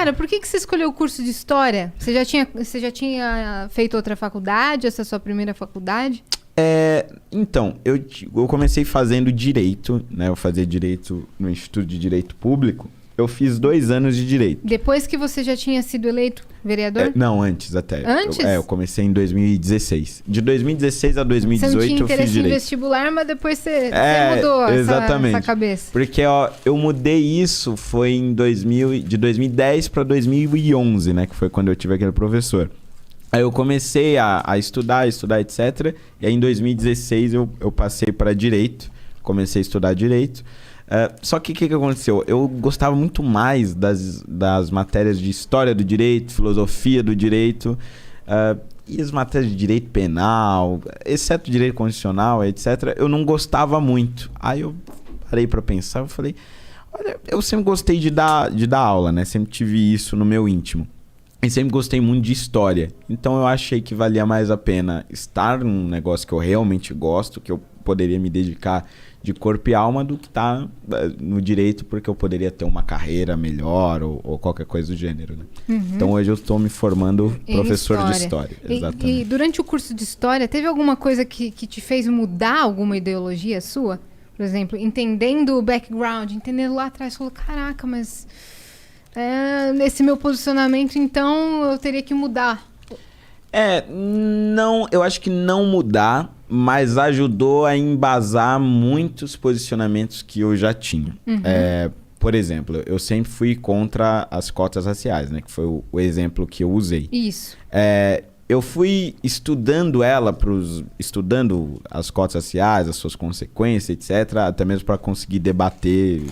cara, por que você escolheu o curso de História? Você já tinha feito outra faculdade, essa é a sua primeira faculdade? Então, eu comecei fazendo Direito, né? Eu fazia Direito no Instituto de Direito Público. Eu fiz 2 anos de Direito. Depois que você já tinha sido eleito vereador? Não, antes até. Antes? Eu comecei em 2016. De 2016 a 2018 eu fiz Direito. Você não tinha interesse em vestibular, mas depois você mudou essa cabeça. Porque eu mudei isso foi de 2010 para 2011, né? Que foi quando eu tive aquele professor. Aí eu comecei a estudar, etc. E aí em 2016 eu passei para Direito. Comecei a estudar Direito. Só que o que aconteceu? Eu gostava muito mais das matérias de História do Direito, Filosofia do Direito, e as matérias de Direito Penal, exceto Direito Constitucional, etc. Eu não gostava muito. Aí eu parei para pensar, eu falei, olha, eu sempre gostei de dar aula, né? Sempre tive isso no meu íntimo. E sempre gostei muito de História. Então eu achei que valia mais a pena estar num negócio que eu realmente gosto, que eu poderia me dedicar de corpo e alma, do que estar no Direito, porque eu poderia ter uma carreira melhor ou qualquer coisa do gênero, né? Uhum. Então hoje eu estou me formando professor de História. Exatamente. E durante o curso de História, teve alguma coisa que te fez mudar alguma ideologia sua? Por exemplo, entendendo o background, entendendo lá atrás, falou, caraca, mas... nesse meu posicionamento, então, eu teria que mudar. Não, eu acho que não mudar, mas ajudou a embasar muitos posicionamentos que eu já tinha. Uhum. Por exemplo, eu sempre fui contra as cotas raciais, né? Que foi o exemplo que eu usei. Isso. Eu fui estudando estudando as cotas raciais, as suas consequências, etc., até mesmo para conseguir debater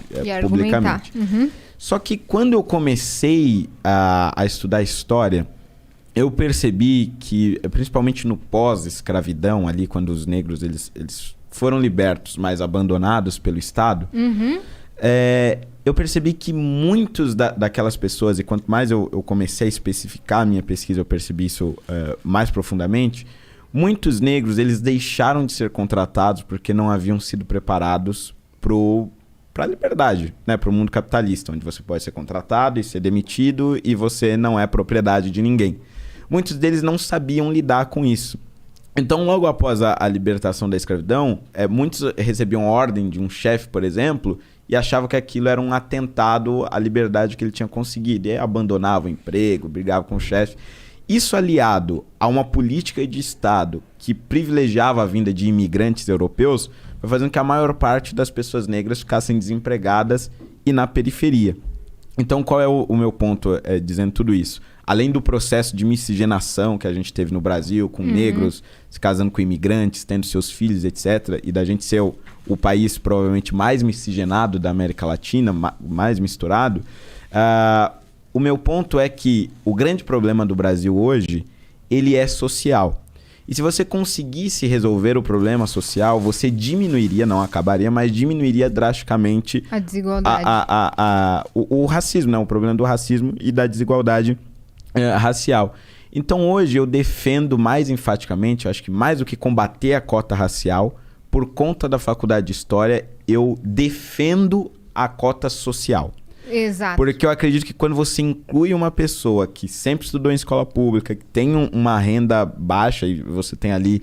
publicamente. Uhum. Só que quando eu comecei a estudar História, eu percebi que, principalmente no pós-escravidão, ali quando os negros eles foram libertos, mas abandonados pelo Estado, uhum. Eu percebi que muitos daquelas pessoas, e quanto mais eu comecei a especificar a minha pesquisa, eu percebi isso mais profundamente, muitos negros eles deixaram de ser contratados porque não haviam sido preparados para a liberdade, né? Para o mundo capitalista, onde você pode ser contratado e ser demitido e você não é propriedade de ninguém. Muitos deles não sabiam lidar com isso. Então, logo após a libertação da escravidão, muitos recebiam ordem de um chefe, por exemplo, e achavam que aquilo era um atentado à liberdade que ele tinha conseguido. E aí abandonavam o emprego, brigavam com o chefe. Isso aliado a uma política de Estado que privilegiava a vinda de imigrantes europeus, foi fazendo que a maior parte das pessoas negras ficassem desempregadas e na periferia. Então, qual é o meu ponto dizendo tudo isso? Além do processo de miscigenação que a gente teve no Brasil, com negros se casando com imigrantes, tendo seus filhos, etc., e da gente ser o país provavelmente mais miscigenado da América Latina, mais misturado, o meu ponto é que o grande problema do Brasil hoje, ele é social. E se você conseguisse resolver o problema social, você diminuiria, não acabaria, mas diminuiria drasticamente a desigualdade. O racismo, né? O problema do racismo e da desigualdade racial. Então hoje eu defendo mais enfaticamente, acho que mais do que combater a cota racial, por conta da faculdade de História, eu defendo a cota social. Exato. Porque eu acredito que quando você inclui uma pessoa que sempre estudou em escola pública, que tem uma renda baixa e você tem ali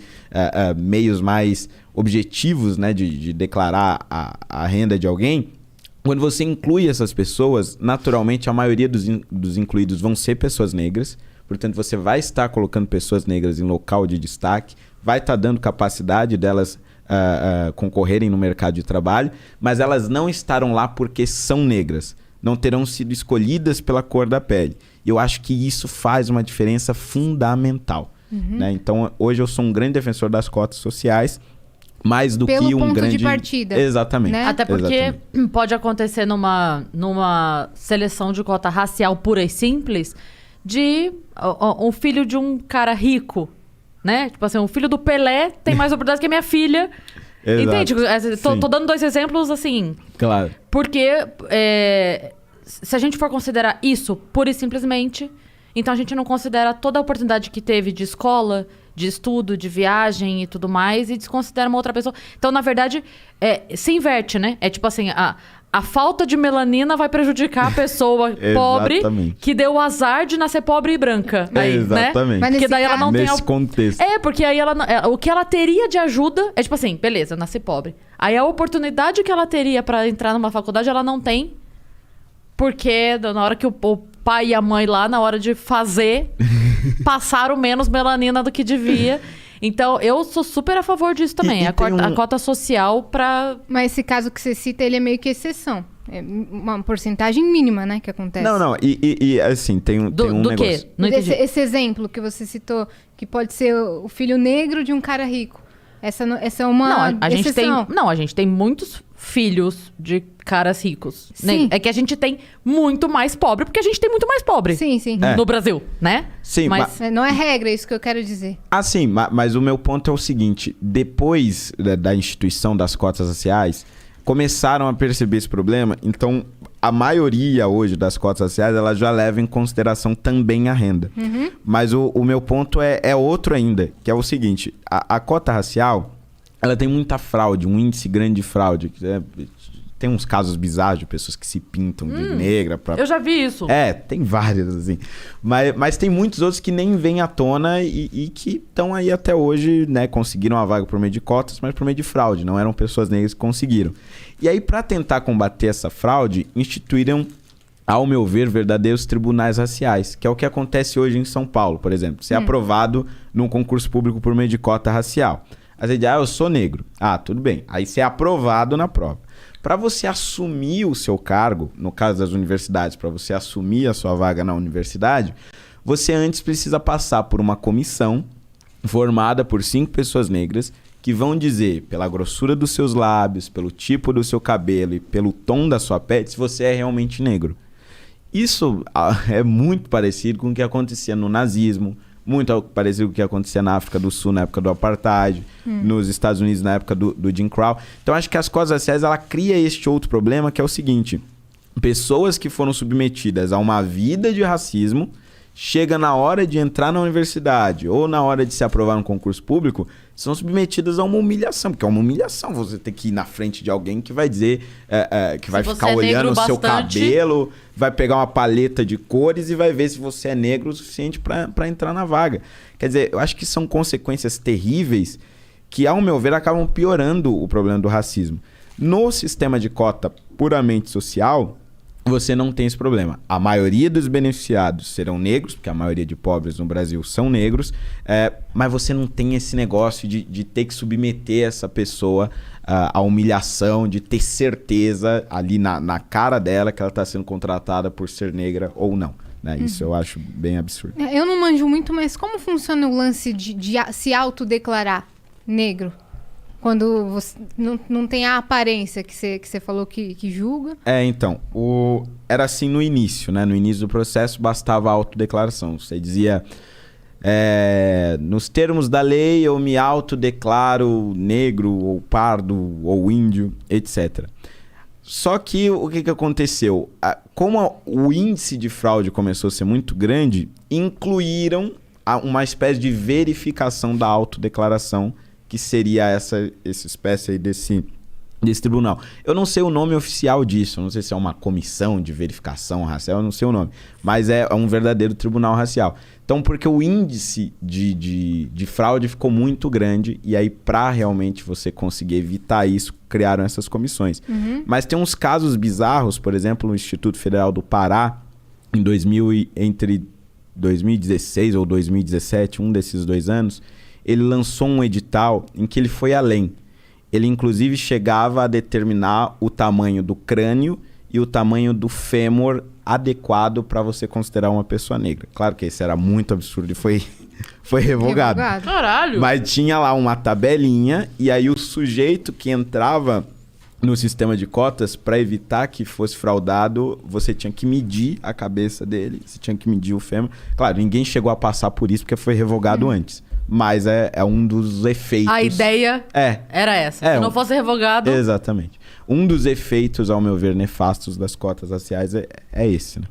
meios mais objetivos, né, de declarar a renda de alguém, quando você inclui essas pessoas, naturalmente a maioria dos incluídos vão ser pessoas negras. Portanto, você vai estar colocando pessoas negras em local de destaque, vai estar dando capacidade delas concorrerem no mercado de trabalho, mas elas não estarão lá porque são negras. Não terão sido escolhidas pela cor da pele. E eu acho que isso faz uma diferença fundamental. Uhum. Né? Então, hoje eu sou um grande defensor das cotas sociais, mais do pelo que um ponto grande... de partida. Exatamente. Né? Até porque pode acontecer numa seleção de cota racial pura e simples de um filho de um cara rico, né? Tipo assim, o filho do Pelé tem mais oportunidade que a minha filha. Entende? Tô dando 2 exemplos assim. Claro. Porque se a gente for considerar isso pura e simplesmente, então a gente não considera toda a oportunidade que teve de escola, de estudo, de viagem e tudo mais, e desconsidera uma outra pessoa. Então, na verdade, se inverte, né? É tipo assim, a falta de melanina vai prejudicar a pessoa pobre que deu o azar de nascer pobre e branca. Aí, exatamente. Né? Porque daí ela não nesse contexto. Porque aí o que ela teria de ajuda é tipo assim, beleza, eu nasci pobre. Aí a oportunidade que ela teria pra entrar numa faculdade, ela não tem. Porque na hora que o pai e a mãe lá, na hora de fazer, passaram menos melanina do que devia. Então, eu sou super a favor disso também. A cota social pra... Mas esse caso que você cita, ele é meio que exceção. É uma porcentagem mínima, né, que acontece. Não. E assim, tem um do negócio. Quê? Não entendi. Esse exemplo que você citou, que pode ser o filho negro de um cara rico. Essa é uma exceção. A gente tem muitos filhos de caras ricos. Sim. É que a gente tem muito mais pobre, porque a gente tem muito mais pobre. Sim. No Brasil, né? Sim, mas não é regra, é isso que eu quero dizer. Sim, mas o meu ponto é o seguinte. Depois da instituição das cotas raciais, começaram a perceber esse problema. Então, a maioria hoje das cotas raciais, ela já leva em consideração também a renda. Uhum. Mas o meu ponto é outro ainda, que é o seguinte. A cota racial, ela tem muita fraude, um índice grande de fraude. Tem uns casos bizarros de pessoas que se pintam de negra. Eu já vi isso. Tem vários, assim. Mas tem muitos outros que nem vêm à tona e que estão aí até hoje, né? Conseguiram a vaga por meio de cotas, mas por meio de fraude. Não eram pessoas negras que conseguiram. E aí, para tentar combater essa fraude, instituíram, ao meu ver, verdadeiros tribunais raciais, que é o que acontece hoje em São Paulo, por exemplo. Você é aprovado num concurso público por meio de cota racial. Aí você diz, eu sou negro. Tudo bem. Aí você é aprovado na prova. Para você assumir o seu cargo, no caso das universidades, para você assumir a sua vaga na universidade, você antes precisa passar por uma comissão formada por 5 pessoas negras que vão dizer, pela grossura dos seus lábios, pelo tipo do seu cabelo e pelo tom da sua pele, se você é realmente negro. Isso é muito parecido com o que acontecia no nazismo, muito parecido com o que acontecia na África do Sul na época do Apartheid, nos Estados Unidos na época do Jim Crow. Então, acho que as cotas raciais, ela cria este outro problema, que é o seguinte. Pessoas que foram submetidas a uma vida de racismo, chega na hora de entrar na universidade ou na hora de se aprovar no concurso público, são submetidas a uma humilhação. Porque é uma humilhação você ter que ir na frente de alguém que vai dizer, que vai ficar olhando o seu cabelo, vai pegar uma paleta de cores e vai ver se você é negro o suficiente para entrar na vaga. Quer dizer, eu acho que são consequências terríveis que, ao meu ver, acabam piorando o problema do racismo. No sistema de cota puramente social, você não tem esse problema. A maioria dos beneficiados serão negros, porque a maioria de pobres no Brasil são negros, mas você não tem esse negócio de ter que submeter essa pessoa à humilhação, de ter certeza ali na cara dela que ela está sendo contratada por ser negra ou não. Né? Isso eu acho bem absurdo. Eu não manjo muito, mas como funciona o lance de se autodeclarar negro? Quando você não tem a aparência que você falou que julga. Então, era assim no início, né? No início do processo bastava a autodeclaração. Você dizia, nos termos da lei eu me autodeclaro negro ou pardo ou índio, etc. Só que o que aconteceu? Como o índice de fraude começou a ser muito grande, incluíram uma espécie de verificação da autodeclaração, que seria essa espécie aí desse tribunal. Eu não sei o nome oficial disso, eu não sei se é uma comissão de verificação racial, eu não sei o nome, mas é um verdadeiro tribunal racial. Então, porque o índice de fraude ficou muito grande, e aí para realmente você conseguir evitar isso, criaram essas comissões. Mas tem uns casos bizarros, por exemplo, no Instituto Federal do Pará, entre 2016 ou 2017, um desses 2 anos, ele lançou um edital em que ele foi além. Ele, inclusive, chegava a determinar o tamanho do crânio e o tamanho do fêmur adequado para você considerar uma pessoa negra. Claro que isso era muito absurdo e foi revogado. Caralho! Mas tinha lá uma tabelinha e aí o sujeito que entrava no sistema de cotas, para evitar que fosse fraudado, você tinha que medir a cabeça dele, você tinha que medir o fêmur. Claro, ninguém chegou a passar por isso porque foi revogado antes. Mas é um dos efeitos... A ideia era essa. Se não fosse revogado... Exatamente. Um dos efeitos, ao meu ver, nefastos das cotas raciais é esse, né?